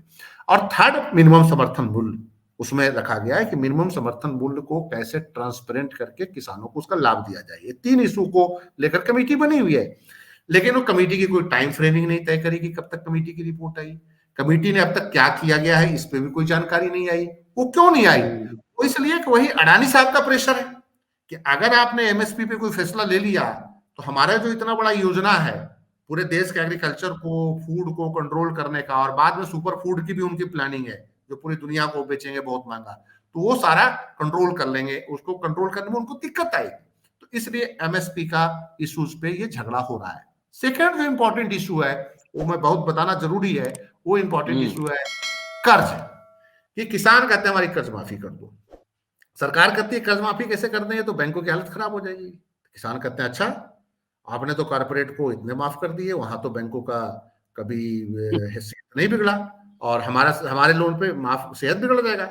और थर्ड, मिनिमम समर्थन मूल्य उसमें रखा गया है कि मिनिमम समर्थन मूल्य को कैसे ट्रांसपेरेंट करके किसानों को उसका लाभ दिया जाए। ये 3 इशू को लेकर कमेटी बनी हुई है, लेकिन वो कमेटी की कोई टाइम फ्रेमिंग नहीं तय करेगी कब तक कमेटी की रिपोर्ट आई, कमेटी ने अब तक क्या किया गया है इस पे भी कोई जानकारी नहीं आई। वो क्यों नहीं आई? वो इसलिए कि वही अडानी साहब का प्रेशर है कि अगर आपने एमएसपी पे कोई फैसला ले लिया तो हमारा जो इतना बड़ा योजना है पूरे देश के एग्रीकल्चर को, फूड को कंट्रोल करने का, और बाद में सुपर फूड की भी उनकी प्लानिंग है जो पूरी दुनिया को बेचेंगे बहुत महंगा, तो वो सारा कंट्रोल कर लेंगे, उसको कंट्रोल करने में उनको दिक्कत आएगी। तो इसलिए एमएसपी का इश्यूज पे ये झगड़ा हो रहा है। सेकेंड जो इंपॉर्टेंट इशू है, वो मैं बहुत बताना जरूरी है, वो इंपॉर्टेंट इशू है कर्ज। कि किसान कहते हैं हमारी कर्ज माफी कर दो, सरकार कहती है कर्ज माफी कैसे कर देंगे, तो बैंकों की हालत खराब हो जाएगी। किसान कहते हैं अच्छा, आपने तो कॉर्पोरेट को इतने माफ कर दिए, वहां तो बैंकों का कभी हैसियत नहीं बिगड़ा, और हमारे लोन पे माफ सेहत बिगड़ जाएगा।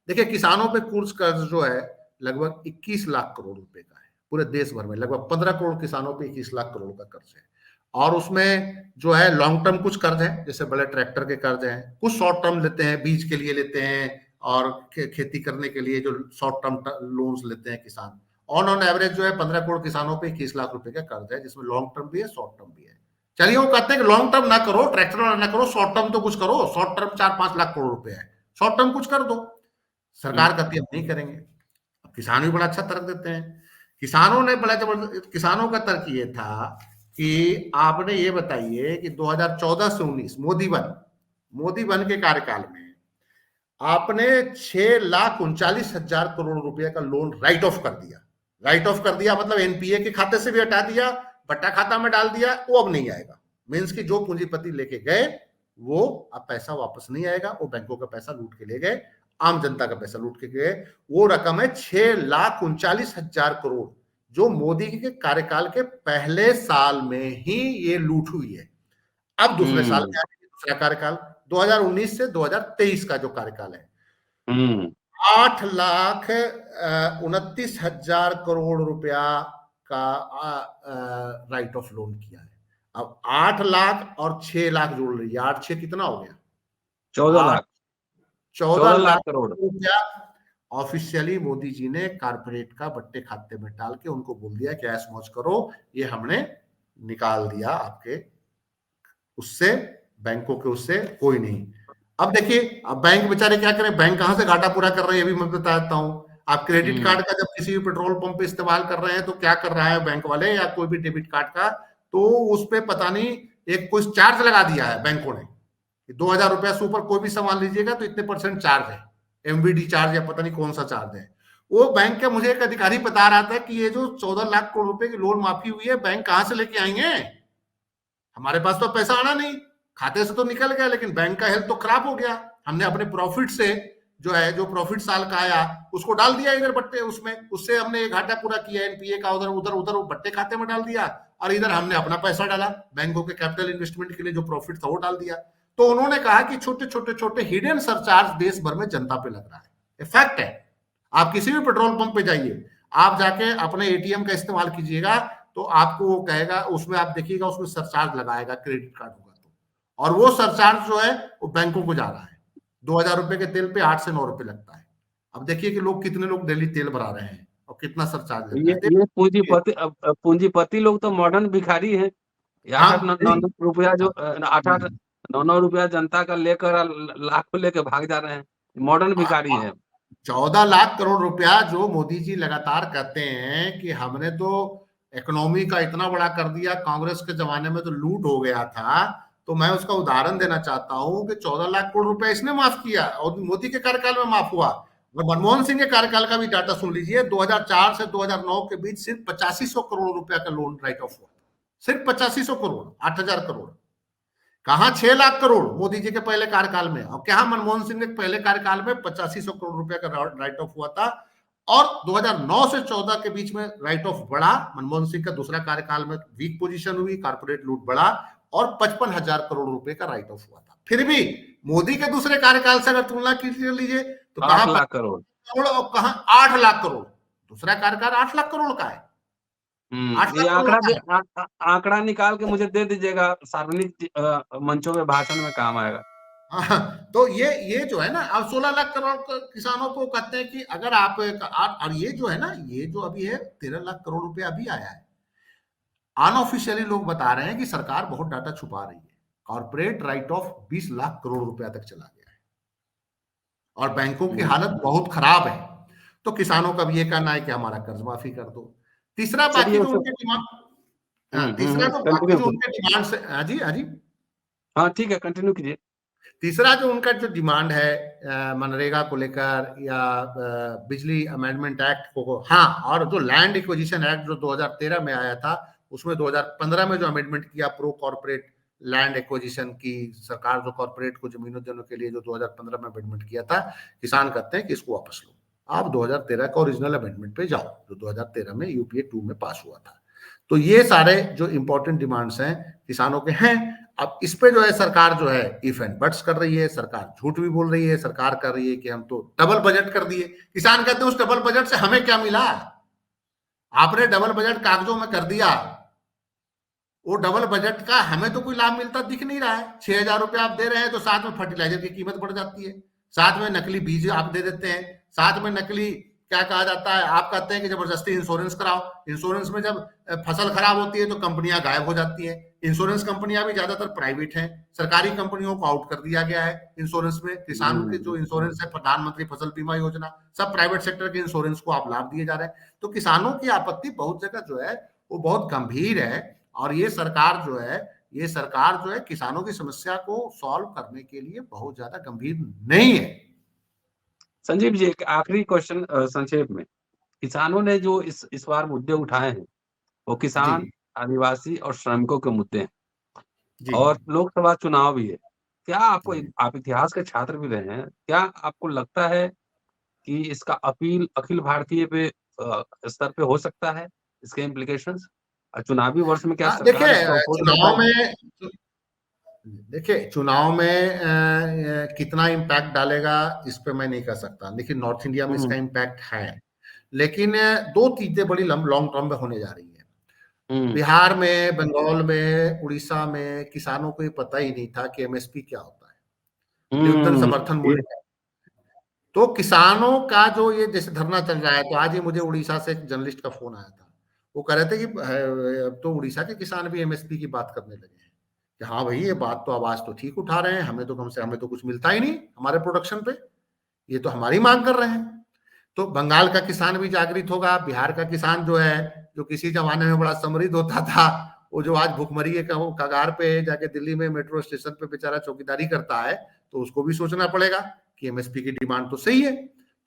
देखिए, किसानों पे कुछ कर्ज जो है लगभग 21 लाख करोड़ रुपए का है। पूरे देश भर में लगभग 15 करोड़ किसानों पे 21 लाख करोड़ का कर्ज है। और उसमें जो है लॉन्ग टर्म कुछ कर्ज है, जैसे बड़े ट्रैक्टर के कर्ज हैं, कुछ शॉर्ट टर्म लेते हैं, बीज के लिए लेते हैं, और खेती करने के लिए जो शॉर्ट टर्म लोन्स लेते हैं किसान। ऑन एवरेज जो है 15 करोड़ किसानों पे 21 लाख रुपए का कर्ज है, जिसमें लॉन्ग टर्म भी है, शॉर्ट टर्म भी है। चलिए, वो कहते हैं कि लॉन्ग टर्म ना करो, ट्रैक्टर वाला ना करो, शॉर्ट टर्म तो कुछ करो। शॉर्ट टर्म 4-5 लाख करोड़ रुपए है, शॉर्ट टर्म कुछ कर दो। सरकार कहती है हम नहीं करेंगे। अब किसान भी बड़ा अच्छा तर्क देते हैं। किसानों ने बड़ा जबरदस्त, किसानों का तर्क ये था कि आपने ये बताइए कि 2014 से 19 मोदी वन के कार्यकाल में आपने 6,39,000 करोड़ रुपए का लोन राइट ऑफ कर दिया। राइट ऑफ कर दिया मतलब एनपीए के खाते से भी हटा दिया, बट्टा खाता में डाल दिया, वो अब नहीं आएगा। मीन्स कि जो पूंजीपति लेके गए वो अब पैसा वापस नहीं आएगा, वो बैंकों का पैसा लूट के ले गए, आम जनता का पैसा लूट के गए। वो रकम है 6,39,000 करोड़, जो मोदी के कार्यकाल के पहले साल में ही ये लूट हुई है। अब दूसरे साल में आएगी दूसरा कार्यकाल, 2019 से 2023 का जो कार्यकाल है, 8,29,000 करोड़ रुपया का राइट ऑफ लोन किया है। अब 8 लाख और 6 लाख जोड़ लीजिए, 8-6 कितना हो गया? 14 लाख 14 लाख करोड़ रुपया ऑफिशियली मोदी जी ने कारपोरेट का बट्टे खाते में डाल के उनको बोल दिया कि ऐश मौज करो, ये हमने निकाल दिया आपके उससे, बैंकों के उससे कोई नहीं। अब देखिए, अब बैंक बेचारे क्या करें, बैंक कहां से घाटा पूरा कर रहे हैं ये भी मैं बताता हूं। आप क्रेडिट कार्ड का जब किसी भी पेट्रोल पंप पे इस्तेमाल कर रहे हैं तो क्या कर रहा है बैंक वाले, या कोई भी डेबिट कार्ड का, तो उस पे पता नहीं एक कुछ चार्ज लगा दिया है बैंकों ने, 2,000 रुपया से ऊपर कोई भी सामान लीजिएगा तो इतने % चार्ज है, एमवीडी चार्ज या पता नहीं कौन सा चार्ज है। वो बैंक का मुझे एक अधिकारी बता रहा था कि ये जो 14 लाख करोड़ रुपए की लोन माफी हुई है, बैंक कहां से लेके आएंगे, हमारे पास तो पैसा आना नहीं, खाते से तो निकल गया, लेकिन बैंक का हेल्थ तो खराब हो गया। हमने अपने प्रॉफिट से जो है, जो प्रॉफिट साल का आया उसको डाल दिया इधर बट्टे, उसमें उससे हमने घाटा पूरा किया, एनपीए का उधर उधर उधर बट्टे खाते में डाल दिया, और इधर हमने अपना पैसा डाला बैंकों के कैपिटल इन्वेस्टमेंट के लिए, जो प्रॉफिट था वो डाल दिया। तो उन्होंने कहा कि छोटे छोटे छोटे हिडन सरचार्ज देश भर में जनता पे लग रहा है, फैक्ट है। आप किसी भी पेट्रोल पंप पे जाइए, आप जाके अपने एटीएम का इस्तेमाल कीजिएगा तो आपको वो कहेगा, उसमें आप देखिएगा उसमें सरचार्ज लगाएगा, क्रेडिट कार्ड होगा तो, और वो सरचार्ज जो है वो बैंकों को जा रहा है। 2,000 रुपए के तेल पे 8 से 9 रुपए लगता है। अब देखिए कि लोग कितने लोग डेली तेल भरा रहे हैं और कितना सरचार्ज लगता है। ये पूंजीपति लोग तो मॉडर्न भिखारी हैं। 8-8-9 रुपया जो 8-8-9 रुपया जनता का लेकर लाख को लेकर भाग जा रहे हैं, मॉडर्न भिखारी है। 14 लाख करोड़ रुपया जो मोदी जी लगातार कहते हैं कि हमने तो इकोनॉमी का इतना बड़ा कर दिया, कांग्रेस के जमाने में तो लूट हो गया था, तो मैं उसका उदाहरण देना चाहता हूं कि 14 लाख करोड़ रुपया इसने माफ किया और मोदी के कार्यकाल में माफ हुआ। मनमोहन सिंह के कार्यकाल का भी डाटा सुन लीजिए, 2004 से 2009 के बीच सिर्फ 8500 करोड़ रुपया का लोन राइट ऑफ हुआ, सिर्फ 8500 करोड़, 8,000 करोड़। कहा 6 लाख करोड़ मोदी जी के पहले कार्यकाल में, और क्या मनमोहन सिंह के पहले कार्यकाल में 8500 करोड़ रुपया का राइट ऑफ हुआ था। और 2009 से 14 के बीच में राइट ऑफ बढ़ा, मनमोहन सिंह का दूसरा कार्यकाल में वीक पोजीशन हुई, कारपोरेट लूट बढ़ा और 55,000 करोड़ रुपए का राइट ऑफ हुआ था। फिर भी मोदी के दूसरे कार्यकाल से अगर तुलना कीजिए तो कहा 8 लाख करोड़ और कहा 8 लाख करोड़। दूसरा कार्यकाल 8 लाख करोड़ का है। ये आंकड़ा निकाल के मुझे दे दीजिएगा, सार्वजनिक मंचों में भाषण में काम आएगा। तो ये जो है ना, अब 16 लाख करोड़ किसानों को कहते हैं कि अगर आप, और ये जो है ना, ये जो अभी है 13 लाख करोड़ रुपए अभी आया है। अनऑफिशियली लोग बता रहे हैं कि सरकार बहुत डाटा छुपा रही है। Corporate right of 20 lakh crore रुपया तक चला गया है और बैंकों की हालत बहुत खराब है। तो किसानों का भी ये कहना है कि हमारा कर्ज माफी कर दो। तीसरा बाकी जो उनके डिमांड, तीसरा तो बाकी जो उनके डिमांड से, हाँ जी हाँ ठीक है, कंटिन्यू कीजिए। तीसरा जो उनका जो डिमांड है मनरेगा को लेकर या बिजली अमेंडमेंट एक्ट को, हाँ, और जो लैंड एक्विजिशन एक्ट जो 2013 में आया था, उसमें 2015 में जो अमेंडमेंट किया प्रो कॉर्पोरेट लैंड एक्विजिशन की, सरकार जो कॉर्पोरेट को जमीनों देने के लिए जो 2015 में अमेंडमेंट किया था, किसान कहते हैं कि इसको वापस लो, आप 2013 का ओरिजिनल अमेंडमेंट पे जाओ जो 2013 में यूपीए 2 में पास हुआ था। तो ये सारे जो इंपॉर्टेंट डिमांड्स हैं किसानों के हैं। अब इस पे जो है सरकार जो है इफ एंड बट्स कर रही है, सरकार झूठ भी बोल रही है, सरकार कर रही है कि हम तो डबल बजट कर दिए। किसान कहते हैं उस डबल बजट से हमें क्या मिला? आपने डबल बजट कागजों में कर दिया, वो डबल बजट का हमें तो कोई लाभ मिलता दिख नहीं रहा है। 6,000 रुपए आप दे रहे हैं तो साथ में फर्टिलाइजर की कीमत बढ़ जाती है, साथ में नकली बीज आप दे देते हैं, साथ में नकली क्या कहा जाता है, आप कहते हैं कि जबरदस्ती इंश्योरेंस कराओ। इंश्योरेंस में जब फसल खराब होती है तो कंपनियां गायब हो जाती है। इंश्योरेंस कंपनियां भी ज्यादातर प्राइवेट हैं, सरकारी कंपनियों को आउट कर दिया गया है इंश्योरेंस में। किसान के जो इंश्योरेंस है, प्रधानमंत्री फसल बीमा योजना, सब प्राइवेट सेक्टर के इंश्योरेंस को आप लाभ दिए जा रहे हैं। तो किसानों की आपत्ति बहुत जगह जो है वो बहुत गंभीर है। और ये सरकार जो है किसानों की समस्या को सॉल्व करने के लिए बहुत ज्यादा गंभीर नहीं है। संजीव जी, एक आखिरी क्वेश्चन संक्षेप में। किसानों ने जो इस बार मुद्दे उठाए हैं वो जी किसान, आदिवासी और श्रमिकों के मुद्दे हैं, जी और लोकसभा चुनाव भी है। क्या आपको, जी। आप इतिहास के छात्र भी रहे हैं, क्या आपको लगता है कि इसका अपील अखिल भारतीय पे स्तर पे हो सकता है, इसके इम्प्लीकेशंस? चुनावी वर्ष में क्या सरकार देखिए इसका अपोज कर चुनाव पाएगी? में चुनाव में कितना इम्पैक्ट डालेगा इस पे मैं नहीं कह सकता, लेकिन नॉर्थ इंडिया में इसका इम्पैक्ट है। लेकिन दो चीजें बड़ी लॉन्ग टर्म में होने जा रही है। बिहार में, बंगाल में, उड़ीसा में किसानों को ये पता ही नहीं था कि एमएसपी क्या होता है, न्यूनतम समर्थन ये मूल्य। तो किसानों का जो ये जैसे धरना चल रहा है, तो आज ही मुझे उड़ीसा से एक जर्नलिस्ट का फोन आया था। वो कह रहे थे कि अब तो उड़ीसा के किसान भी एमएसपी की बात करने लगे हैं कि हाँ भाई, ये बात तो आवाज तो ठीक उठा रहे हैं, हमें तो कम से हमें तो कुछ मिलता ही नहीं हमारे प्रोडक्शन पे, ये तो हमारी मांग कर रहे हैं। तो बंगाल का किसान भी जागृत होगा। बिहार का किसान जो है, जो किसी जमाने में बड़ा समृद्ध होता था, वो जो आज भुखमरी के कगार पे जाके दिल्ली में मेट्रो स्टेशन पे बेचारा चौकीदारी करता है, तो उसको भी सोचना पड़ेगा कि एमएसपी की डिमांड तो सही है।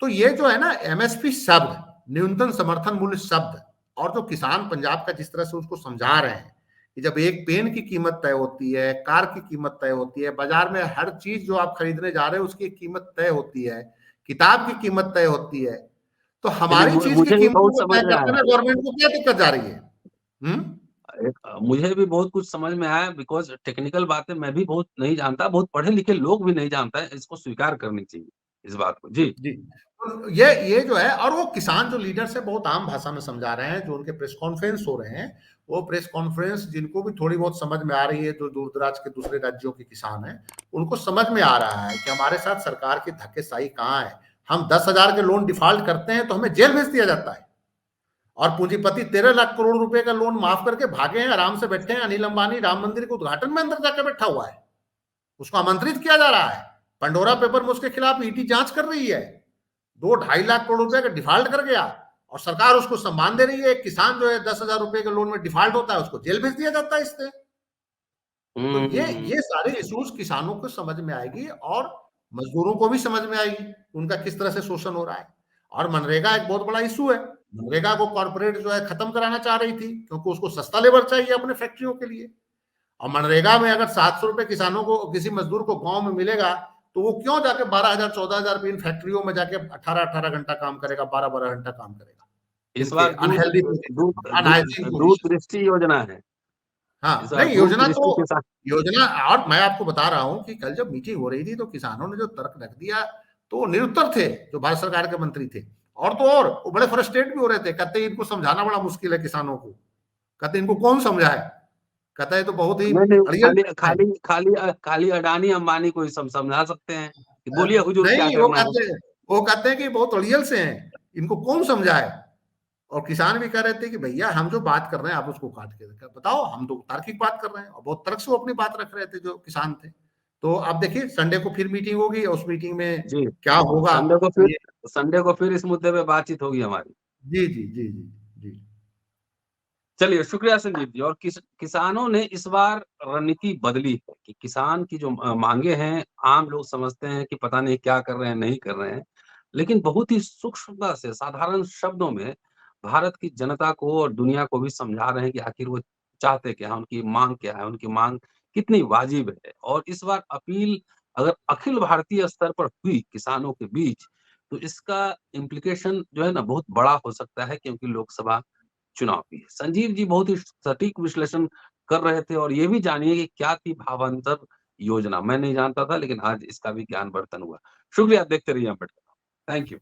तो ये जो है ना, एमएसपी शब्द, न्यूनतम समर्थन मूल्य शब्द, और जो किसान पंजाब का जिस तरह से उसको समझा रहे हैं कि जब एक पेन की कीमत तय होती है, कार की कीमत तय होती है, बाजार में हर चीज जो आप खरीदने जा रहे हो उसकी कीमत तय होती है, किताब की कीमत तय होती है, तो चलिए, हमारी चीज की मुझे भी कीमतों बहुत को समझ तय में करने आया। में गवर्नमेंट को क्या दिक्कत जा रही है? मुझे भी बहुत कुछ समझ में आया, बिकॉज टेक्निकल बातें मैं भी बहुत नहीं जानता, बहुत पढ़े लिखे लोग भी नहीं जानता है, इसको स्वीकार करनी चाहिए इस बात को। जी। जी। तो ये जो है, और वो किसान जो लीडर्स है बहुत आम भाषा में समझा रहे हैं, जो उनके प्रेस कॉन्फ्रेंस हो रहे हैं, वो प्रेस कॉन्फ्रेंस जिनको भी थोड़ी बहुत समझ में आ रही है, जो दूर दराज के दूसरे राज्यों के किसान हैं, उनको समझ में आ रहा है कि हमारे साथ सरकार की धक्केशाही कहाँ है। हम 10,000 के लोन डिफॉल्ट करते हैं तो हमें जेल भेज दिया जाता है, और पूंजीपति 13 लाख करोड़ रुपए का लोन माफ करके भागे हैं, आराम से बैठे हैं। अनिल अंबानी राम मंदिर के उद्घाटन में अंदर जाकर बैठा हुआ है, उसको आमंत्रित किया जा रहा है। पंडोरा पेपर में उसके खिलाफ ईडी जांच कर रही है, 2-2.5 लाख करोड़ रुपए का डिफॉल्ट कर गया, और सरकार उसको सम्मान दे रही है। किसान जो है 10,000 रुपए के लोन में डिफॉल्ट होता है, उसको जेल भेज दिया जाता है इससे। तो ये सारे इश्यूज किसानों को समझ में आएगी, और मजदूरों को भी समझ में आएगी उनका किस तरह से शोषण हो रहा है। और मनरेगा एक बहुत बड़ा इशू है। मनरेगा को कॉर्पोरेट जो है खत्म कराना चाह रही थी, क्योंकि उसको सस्ता लेबर चाहिए अपने फैक्ट्रियों के लिए। और मनरेगा में अगर 700 रुपए किसानों को, किसी मजदूर को गांव में मिलेगा, तो वो क्यों जाके 12,000 14,000 रुपए इन फैक्ट्रियों में जाके 18-18 घंटा काम करेगा, 12-12 घंटा काम करेगा इस इनके बार अनहेल्दी अनहाइजीन पोजीशन। दूरदृष्टि योजना है। इस हाँ, बार नहीं दूरदृष्टि के साथ। योजना, और मैं आपको बता रहा हूँ कि कल जब मीटिंग हो रही थी तो किसानों ने जो तर्क रख दिया, तो निरुत्तर थे जो भारत सरकार के मंत्री थे। और तो और वो बड़े फ्रस्ट्रेट भी हो रहे थे, कहते इनको समझाना बड़ा मुश्किल है किसानों को, कहते इनको कौन समझाए, कहता है तो बहुत ही नहीं नहीं, अड़ियल खाली है। खाली खाली खाली अडानी अंबानी को ही समझा सकते हैं कि बोलिए हुजूर क्या नहीं, करना है। वो कहते हैं कि बहुत अड़ियल से हैं, इनको कौन समझाए। और किसान भी कह रहे थे कि भैया हम जो बात कर रहे हैं आप उसको काट के बताओ, हम तो तार्किक बात कर रहे हैं। और बहुत तर्क से वो अपनी बात रख रहे थे जो किसान थे। तो आप देखिए संडे को फिर मीटिंग होगी, और उस मीटिंग में जी। क्या होगा संडे को फिर ये। संडे को फिर इस मुद्दे पे बातचीत होगी हमारी। जी जी जी जी जी। चलिए, शुक्रिया संजीव जी। और किसानों ने इस बार रणनीति बदली है कि किसान की जो मांगे हैं, आम लोग समझते हैं कि पता नहीं क्या कर रहे हैं, नहीं कर रहे हैं, लेकिन बहुत ही सूक्ष्मता से, साधारण शब्दों में भारत की जनता को और दुनिया को भी समझा रहे हैं कि आखिर वो चाहते क्या है, उनकी मांग क्या है, उनकी मांग कितनी वाजिब है। और इस बार अपील अगर अखिल भारतीय स्तर पर हुई किसानों के बीच, तो इसका इम्प्लीकेशन जो है ना बहुत बड़ा हो सकता है, क्योंकि लोकसभा चुनाव भी है। संजीव जी बहुत ही सटीक विश्लेषण कर रहे थे और ये भी जानिए कि क्या थी भावांतर योजना। मैं नहीं जानता था, लेकिन आज इसका भी ज्ञान वर्धन हुआ। शुक्रिया, देखते रहिए अम्बेडकर। Thank you.